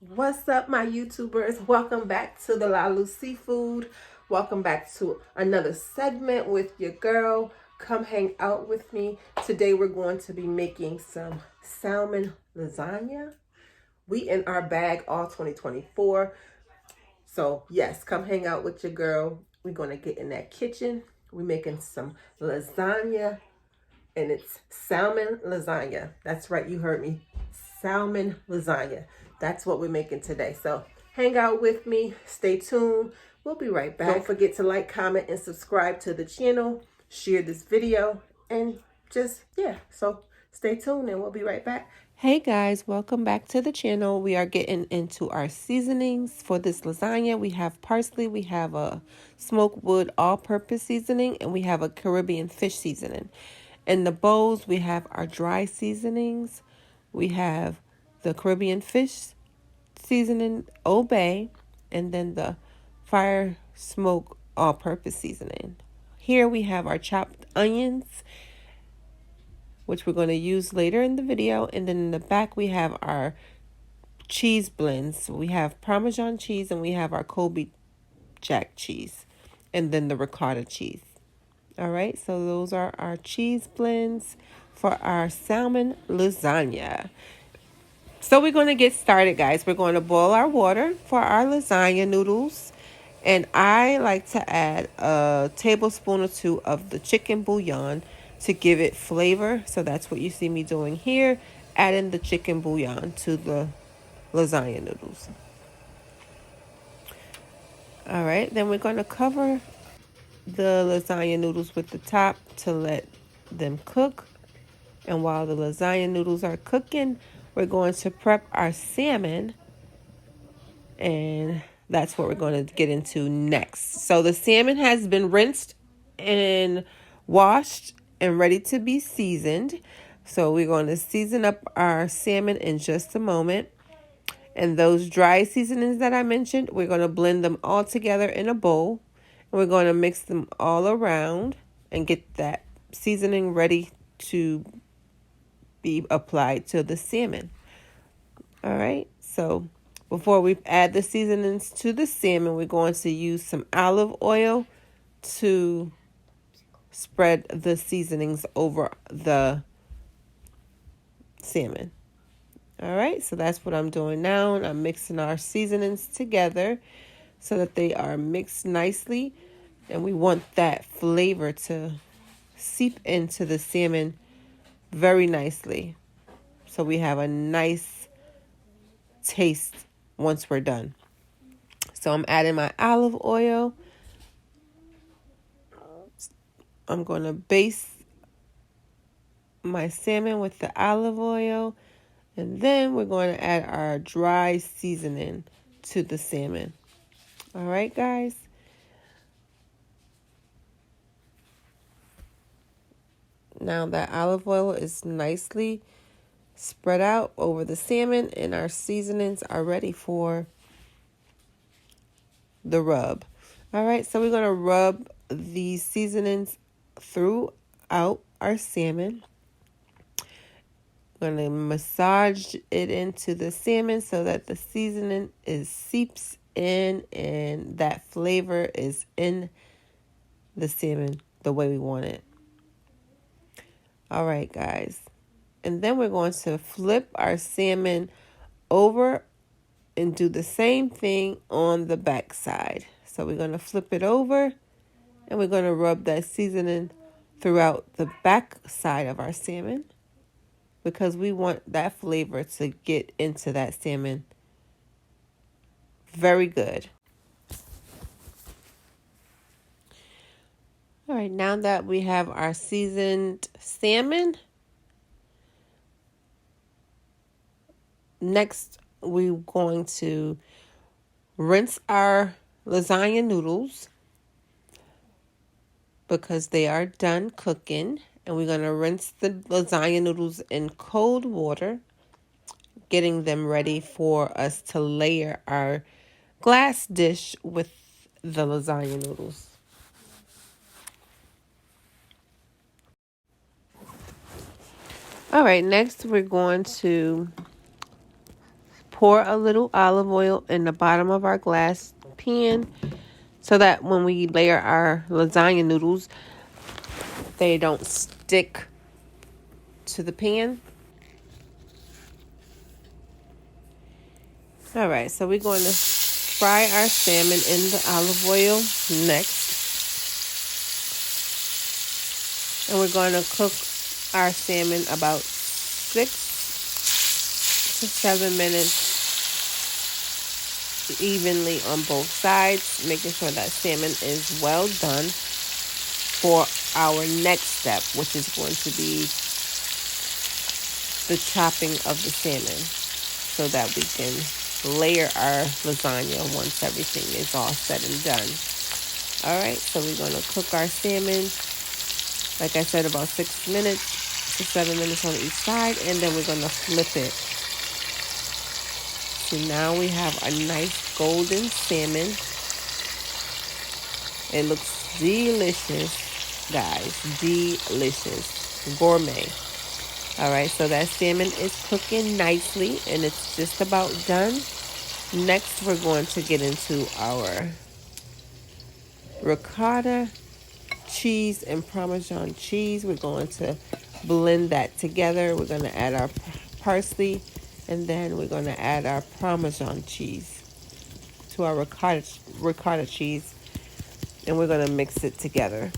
What's up, my YouTubers? Welcome back to the Lalu Seafood. Welcome back to another segment with your girl. Come hang out with me. Today we're going to be making some salmon lasagna. We in our bag all 2024. So yes, come hang out with your girl. We're going to get in that kitchen. We're making some lasagna, and it's salmon lasagna. That's right, you heard me. Salmon lasagna. That's what we're making today. So hang out with me. Stay tuned. We'll be right back. Don't forget to like, comment, and subscribe to the channel. Share this video. And so stay tuned and we'll be right back. Hey guys, welcome back to the channel. We are getting into our seasonings for this lasagna. We have parsley, we have a smoked wood all-purpose seasoning, and we have a Caribbean fish seasoning. In the bowls, we have our dry seasonings. We have the Caribbean fish seasoning, Old Bay, and then the fire smoke all-purpose seasoning. Here we have our chopped onions, which we're going to use later in the video. And then in the back, we have our cheese blends. We have Parmesan cheese and we have our Colby Jack cheese, and then the ricotta cheese. All right, so those are our cheese blends for our salmon lasagna. So we're going to get started, guys. We're going to boil our water for our lasagna noodles. And I like to add a tablespoon or two of the chicken bouillon to give it flavor. So that's what you see me doing here, adding the chicken bouillon to the lasagna noodles. All right, then we're going to cover the lasagna noodles with the top to let them cook. And while the lasagna noodles are cooking, we're going to prep our salmon, and that's what we're going to get into next. So the salmon has been rinsed and washed and ready to be seasoned. So we're going to season up our salmon in just a moment. And those dry seasonings that I mentioned, we're going to blend them all together in a bowl. And we're going to mix them all around and get that seasoning ready to be applied to the salmon. All right, so before we add the seasonings to the salmon, we're going to use some olive oil to spread the seasonings over the salmon. All right, so that's what I'm doing now. And I'm mixing our seasonings together so that they are mixed nicely. And we want that flavor to seep into the salmon very nicely, so we have a nice taste once we're done. So I'm adding my olive oil. I'm going to baste my salmon with the olive oil, and then we're going to add our dry seasoning to the salmon. All right, guys. Now that olive oil is nicely spread out over the salmon, and our seasonings are ready for the rub. All right, so we're going to rub these seasonings throughout our salmon. We're going to massage it into the salmon so that the seasoning seeps in and that flavor is in the salmon the way we want it. All right, guys. And then we're going to flip our salmon over and do the same thing on the back side. So we're going to flip it over and we're going to rub that seasoning throughout the back side of our salmon, because we want that flavor to get into that salmon very good. All right, now that we have our seasoned salmon, next we're going to rinse our lasagna noodles because they are done cooking. And we're going to rinse the lasagna noodles in cold water, getting them ready for us to layer our glass dish with the lasagna noodles. All right, next we're going to pour a little olive oil in the bottom of our glass pan so that when we layer our lasagna noodles, they don't stick to the pan. All right, so we're going to fry our salmon in the olive oil next. And we're going to cook our salmon about 6 to 7 minutes evenly on both sides, making sure that salmon is well done for our next step, which is going to be the chopping of the salmon so that we can layer our lasagna once everything is all said and done. All right, so we're going to cook our salmon, like I said, about 6 minutes to 7 minutes on each side, and then we're going to flip it. So now we have a nice golden salmon. It looks delicious, guys, delicious, gourmet. All right, so that salmon is cooking nicely, and it's just about done. Next, we're going to get into our ricotta cheese and Parmesan cheese. We're going to blend that together. We're going to add our parsley, and then we're going to add our Parmesan cheese to our ricotta cheese, and we're going to mix it together.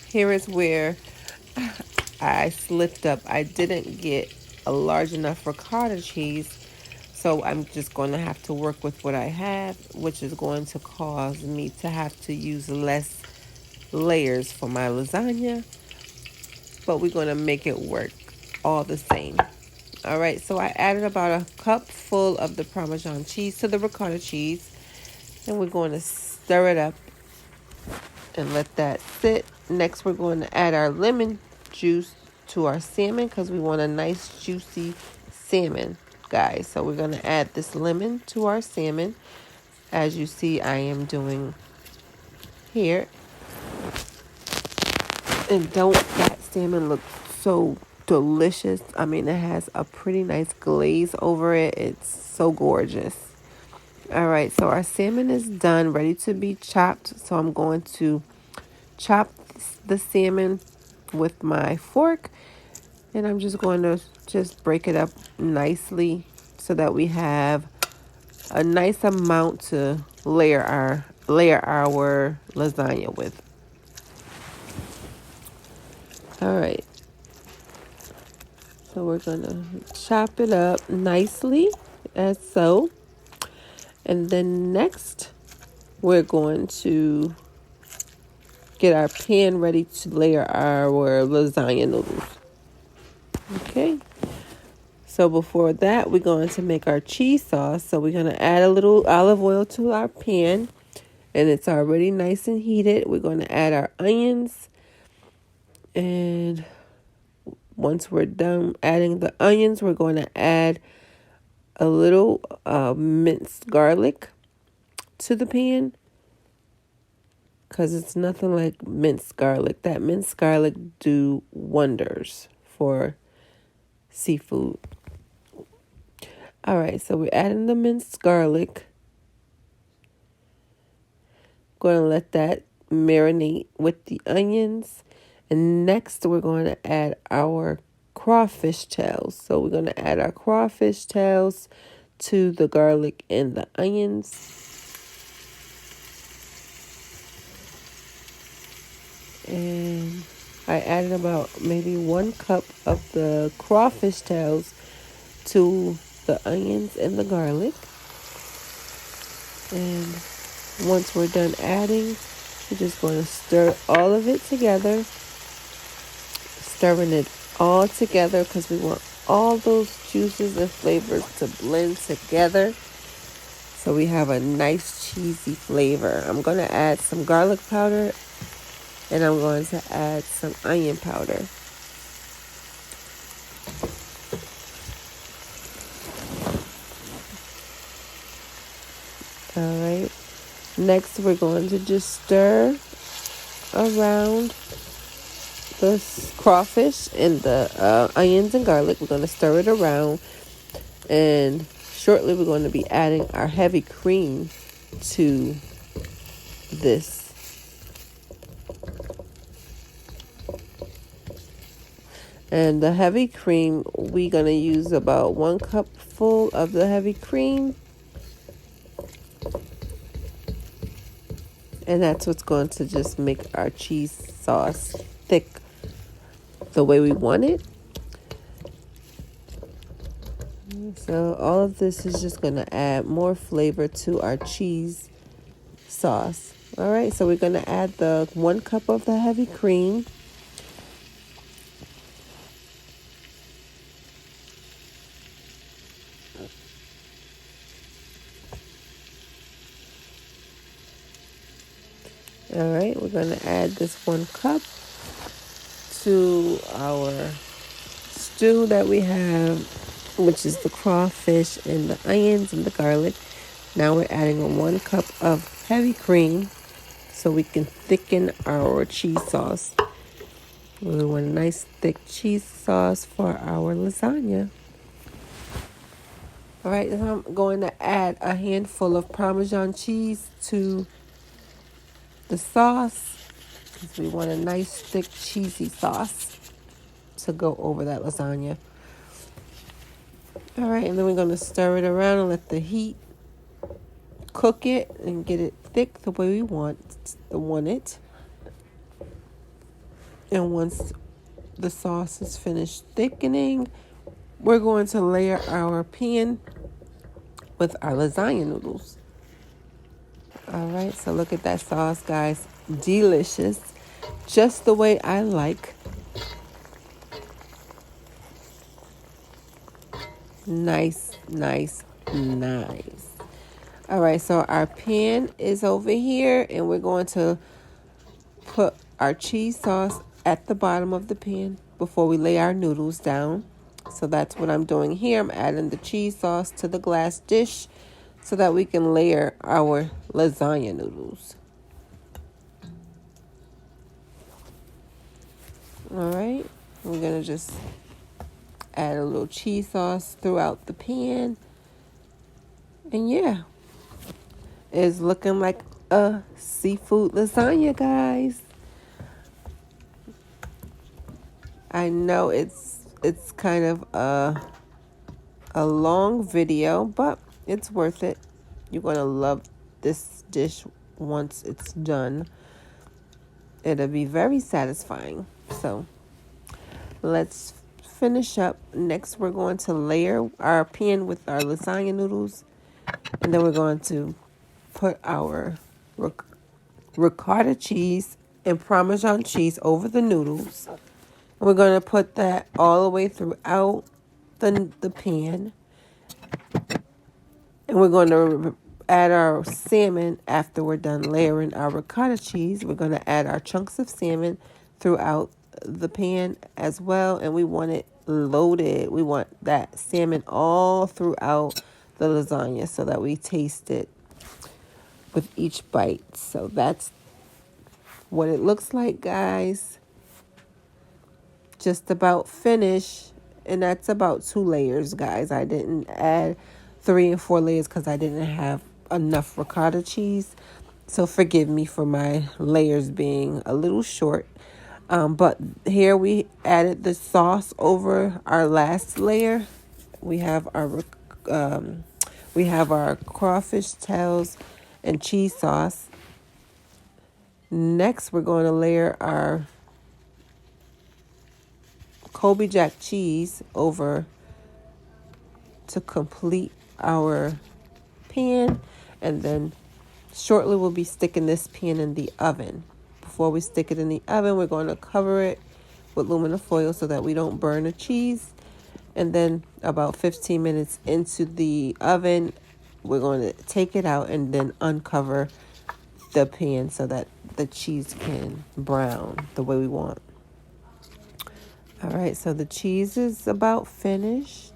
Here is where I slipped up. I didn't get a large enough ricotta cheese, so I'm just going to have to work with what I have, which is going to cause me to have to use less layers for my lasagna, but we're going to make it work all the same. All right, so I added about a cup full of the Parmesan cheese to the ricotta cheese, and we're going to stir it up and let that sit. Next, we're going to add our lemon juice to our salmon because we want a nice juicy salmon, guys. So we're going to add this lemon to our salmon, as you see I am doing here. And don't that salmon look so delicious? I mean, it has a pretty nice glaze over it. It's so gorgeous. All right, so our salmon is done, ready to be chopped. So I'm going to chop the salmon with my fork, and I'm just going to break it up nicely so that we have a nice amount to layer our lasagna with. All right, so we're gonna chop it up nicely as so, and then next we're going to get our pan ready to layer our lasagna noodles. Okay, so before that, we're going to make our cheese sauce. So we're going to add a little olive oil to our pan, and it's already nice and heated. We're going to add our onions, and once we're done adding the onions, we're going to add a little minced garlic to the pan, because it's nothing like minced garlic. That minced garlic do wonders for seafood. All right, so we're adding the minced garlic. Going to let that marinate with the onions. And next we're going to add our crawfish tails. So we're going to add our crawfish tails to the garlic and the onions. And I added about maybe 1 cup of the crawfish tails to the onions and the garlic. And once we're done adding, we're just going to stir all of it together. Stirring it all together because we want all those juices and flavors to blend together so we have a nice cheesy flavor. I'm going to add some garlic powder, and I'm going to add some onion powder. All right. Next, we're going to just stir around the crawfish and the onions and garlic. We're going to stir it around, and shortly we're going to be adding our heavy cream to this. And the heavy cream, we're going to use about 1 cup full of the heavy cream. And that's what's going to just make our cheese sauce thick the way we want it. So all of this is just going to add more flavor to our cheese sauce. All right, so we're going to add the 1 cup of the heavy cream. All right, we're going to add this 1 cup to our stew that we have, which is the crawfish and the onions and the garlic. Now we're adding a 1 cup of heavy cream so we can thicken our cheese sauce. We want a nice thick cheese sauce for our lasagna. All right, now I'm going to add a handful of Parmesan cheese to the sauce because we want a nice thick cheesy sauce to go over that lasagna. All right, and then we're going to stir it around and let the heat cook it and get it thick the way we want it. And once the sauce is finished thickening, we're going to layer our pan with our lasagna noodles. All right, so look at that sauce, guys. Delicious. Just the way I like. Nice, nice, nice. All right, so our pan is over here, and we're going to put our cheese sauce at the bottom of the pan before we lay our noodles down. So that's what I'm doing here. I'm adding the cheese sauce to the glass dish so that we can layer our lasagna noodles. All right, we're going to just add a little cheese sauce throughout the pan. And yeah, it's looking like a seafood lasagna, guys. I know it's kind of a long video, but it's worth it. You're going to love this dish once it's done. It'll be very satisfying. So let's finish up. Next, we're going to layer our pan with our lasagna noodles. And then we're going to put our ricotta cheese and Parmesan cheese over the noodles. We're going to put that all the way throughout the pan. And we're going to add our salmon after we're done layering our ricotta cheese. We're going to add our chunks of salmon throughout the pan as well. And we want it loaded. We want that salmon all throughout the lasagna so that we taste it with each bite. So that's what it looks like, guys. Just about finished. And that's about 2 layers, guys. I didn't add 3 and 4 layers because I didn't have enough ricotta cheese. So forgive me for my layers being a little short. But here we added the sauce over our last layer. We have our crawfish tails and cheese sauce. Next, we're going to layer our Colby Jack cheese over to complete our pan. And then shortly we'll be sticking this pan in the oven. Before we stick it in the oven, we're going to cover it with aluminum foil so that we don't burn the cheese. And then about 15 minutes into the oven, we're going to take it out and then uncover the pan so that the cheese can brown the way we want. All right, so the cheese is about finished.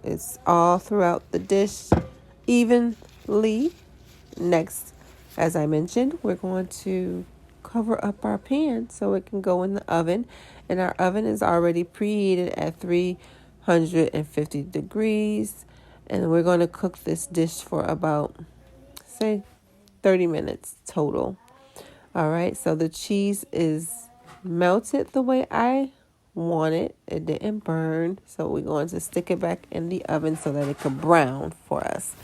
It's all throughout the dish evenly. Next, as I mentioned, we're going to cover up our pan so it can go in the oven. And our oven is already preheated at 350 degrees. And we're going to cook this dish for about, say, 30 minutes total. All right, so the cheese is melted the way I want it. It didn't burn. So we're going to stick it back in the oven so that it can brown for us.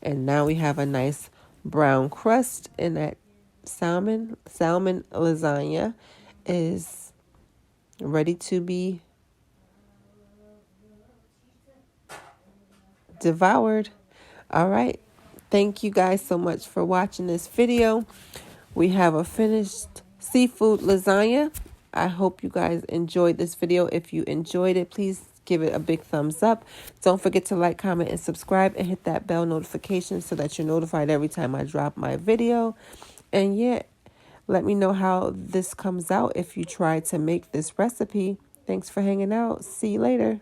And now we have a nice brown crust, and that salmon lasagna is ready to be devoured. All right. Thank you guys so much for watching this video. We have a finished seafood lasagna. I hope you guys enjoyed this video. If you enjoyed it, please give it a big thumbs up. Don't forget to like, comment, and subscribe, and hit that bell notification so that you're notified every time I drop my video. And yeah, let me know how this comes out if you try to make this recipe. Thanks for hanging out. See you later.